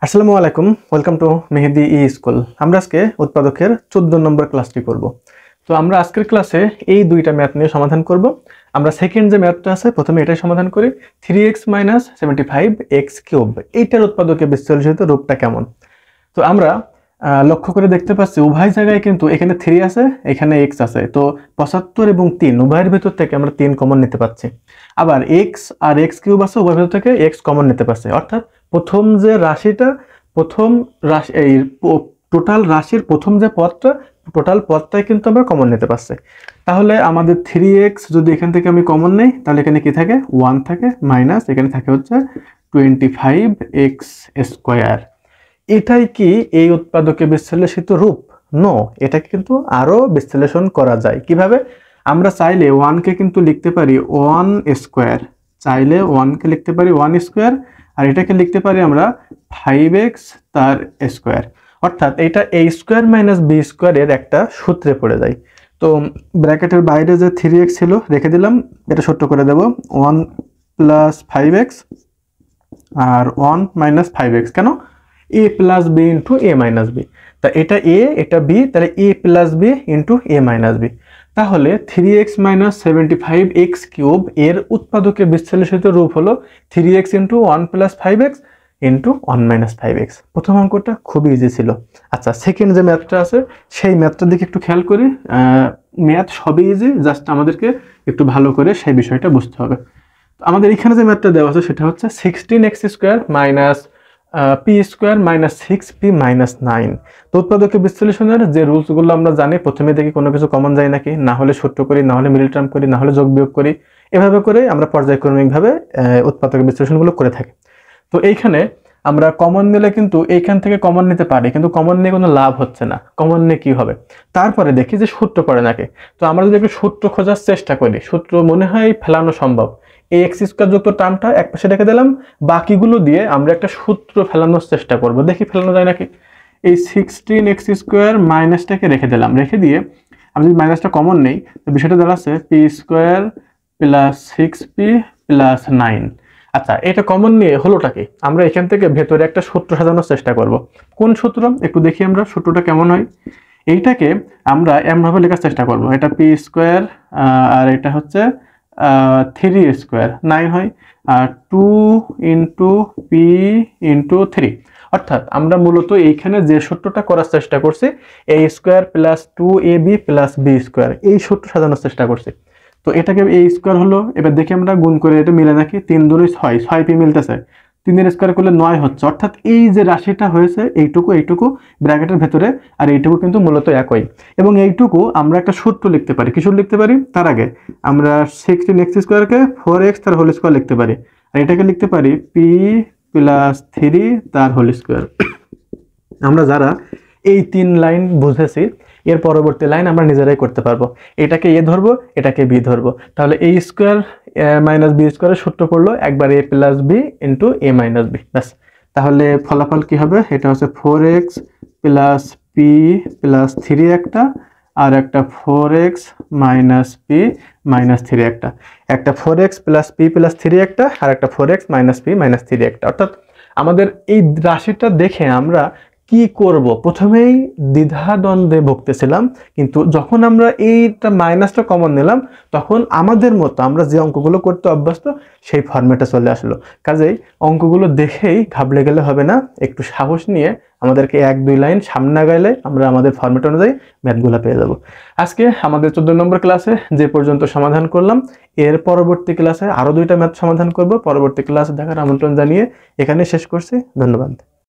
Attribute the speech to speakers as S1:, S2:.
S1: আসসালামু আলাইকুম, welcome to Mehedi E school. আমরা আজকে উৎপাদকের 14 নম্বর ক্লাসটি করব। তো আমরা আজকের ক্লাসে এই দুইটা ম্যাথ নিয়ে সমাধান করব। আমরা সেকেন্ড যে ম্যাথটা আছে প্রথমে এটাই সমাধান করি। 3x - 75x³ এইটার উৎপাদকের বিশ্লেষিত রূপটা কেমন। তো আমরা লক্ষ্য করে দেখতে পাচ্ছি উভয় জায়গায় কিন্তু এখানে 3 আছে, এখানে x আছে। তো 75 এবং 3 উভয়ের ভিতর থেকে আমরা 3 কমন নিতে পারছি। আবার x আর x³ আছে, উভয়ের ভিতর থেকে x কমন নিতে পারছি। অর্থাৎ প্রথম যে রাশিটা, প্রথম রাশি এই টোটাল রাশির প্রথম যে পদটা, টোটাল পদটাই কিন্তু আমরা কমন নিতে পারছি। তাহলে আমাদের 3x যদি এখান থেকে আমি কমন নেই, তাহলে এখানে কি থাকে 1 থাকে, মাইনাস এখানে থাকে হচ্ছে 25x²। এটাই কি এই উৎপাদকে বিশ্লেষিত রূপ? নো, এটা কিন্তু আরো বিশ্লেষণ করা যায়। কিভাবে? আমরা চাইলে 1 কে কিন্তু লিখতে পারি 1², চাইলে 1 কে লিখতে পারি 1², আর এটাকে লিখতে পারি আমরা 5x তার স্কয়ার। অর্থাৎ এটা a² - b² এর একটা সূত্রে পড়ে যায়। তো ব্র্যাকেটের বাইরে যে 3x ছিল রেখে দিলাম, এটা ছোট্ট করে দেব 1 + 5x আর 1 - 5x। কেন? a + b * a - b। তা এটা a, এটা b, তাহলে a + b * a - b। তাহলে 3x - 75x³ এর উৎপাদকের বিশ্লেষিত রূপ হলো 3x * 1 + 5x * 1 - 5x। প্রথম অঙ্কটা খুবই ইজি ছিল। আচ্ছা, সেকেন্ড যে ম্যাথটা আছে সেই ম্যাথটার দিকে একটু খেয়াল করি। ম্যাথ সবই ইজি, জাস্ট আমাদেরকে একটু ভালো করে সেই বিষয়টা বুঝতে হবে। আমাদের এখানে যে ম্যাথটা দেওয়া আছে সেটা হচ্ছে 16x² - p² - 6p - 9। তো উৎপাদকের বিশ্লেষণের যে রুলসগুলো আমরা জানি, প্রথমে দেখি কোনো কিছু কমন যায় নাকি, না হলে সূত্র করি, না হলে মিডল টার্ম করি, না হলে যোগ বিয়োগ করি। এভাবে করে আমরা পর্যায়ক্রমিকভাবে উৎপাদকের বিশ্লেষণগুলো করে থাকি। তো এইখানে আমরা কমন নিলে কিন্তু এইখান থেকে কমন নিতে পারি, কিন্তু কমন নিয়ে কোনো লাভ হচ্ছে না। কমন নিয়ে কি হবে? তারপরে দেখি যে সূত্র পড়ে নাকি। তো আমরা যদি একটু সূত্র খোঁজার চেষ্টা করি, সূত্র মনে হয় ফেলানো সম্ভব। এই x² যুক্ত টার্মটা এক পাশে রেখে দিলাম, বাকিগুলো দিয়ে আমরা একটা সূত্র ফেলানোর চেষ্টা করব, দেখি ফেলানো যায় নাকি। এই 16x² মাইনাসটাকে রেখে দিলাম, রেখে দিয়ে আমি যদি মাইনাসটা কমন নেই, তো বিষয়টা দাঁড়াচ্ছে p² + 6p + 9। আচ্ছা, এটা কমন নিয়ে হলোটা কি? আমরা এখান থেকে ভেতরে একটা সূত্র সাজানোর চেষ্টা করব। কোন সূত্র একটু দেখি আমরা, সূত্রটা কেমন হয়। এইটাকে আমরা এমনভাবে লেখার চেষ্টা করব, এটা p² আর এটা হচ্ছে 3² 9 হয়, আর 2 * p * 3। অর্থাৎ আমরা মূলত এইখানে যে সূত্রটা করার চেষ্টা করছি, a² + 2ab + b², এই সূত্র সাজানোর চেষ্টা করছি। তো এটাকে a² হলো, এবার দেখি আমরা গুণ করে এটা মিলে নাকি। 3 × 2 = 6, 6p মিলতেছে, 3 এর স্কয়ার করলে 9 হচ্ছে। অর্থাৎ এই যে রাশিটা হয়েছে এইটুকু ব্র্যাকেটের ভেতরে, আর এইটুকু কিন্তু মূলত একই। এবং এইটুকু আমরা একটা সূত্র লিখতে পারি। কি সূত্র লিখতে পারি? তার আগে আমরা 16x² কে 4x তার হোল স্কয়ার লিখতে পারি, আর এটাকে লিখতে পারি p + 3 তার হোল স্কয়ার। আমরা যারা এই 3 লাইন বুঝেছি, এর পরবর্তী লাইন আমরা নিজেরাই করতে পারবো। এটাকে a ধরবো, এটাকে b ধরবো, তাহলে a² - b² এর সূত্র পড়লো একবার a + b * a - b। ব্যাস, তাহলে ফলাফল কি হবে? এটা হচ্ছে 4x + p + 3 একটা, আর একটা 4x - p - 3 একটা, একটা 4x + p + 3 একটা, আর একটা 4x - p - 3 একটা। অর্থাৎ আমাদের এই রাশিটা দেখে আমরা কি করব প্রথমেই দ্বিধাদ্বন্দ্বে ভুগতেছিলাম, কিন্তু যখন আমরা এইটা মাইনাসটা কমন নিলাম, তখন আমাদের মতো আমরা যে অঙ্কগুলো করতে অভ্যস্ত সেই ফরম্যাটে চলে আসলো। কাজেই অঙ্কগুলো দেখেই ঘাবড়ে গেলে হবে না, একটু সাহস নিয়ে আমাদেরকে 1-2 লাইন সামনে গেলে আমরা আমাদের ফরম্যাট অনুযায়ী ম্যাথগুলো পেয়ে যাব। আজকে আমাদের 14 নম্বর ক্লাসে যে পর্যন্ত সমাধান করলাম, এর পরবর্তী ক্লাসে আরো 2টা ম্যাথ সমাধান করব। পরবর্তী ক্লাস দেখার আমন্ত্রণ জানিয়ে এখানে শেষ করছি। ধন্যবাদ।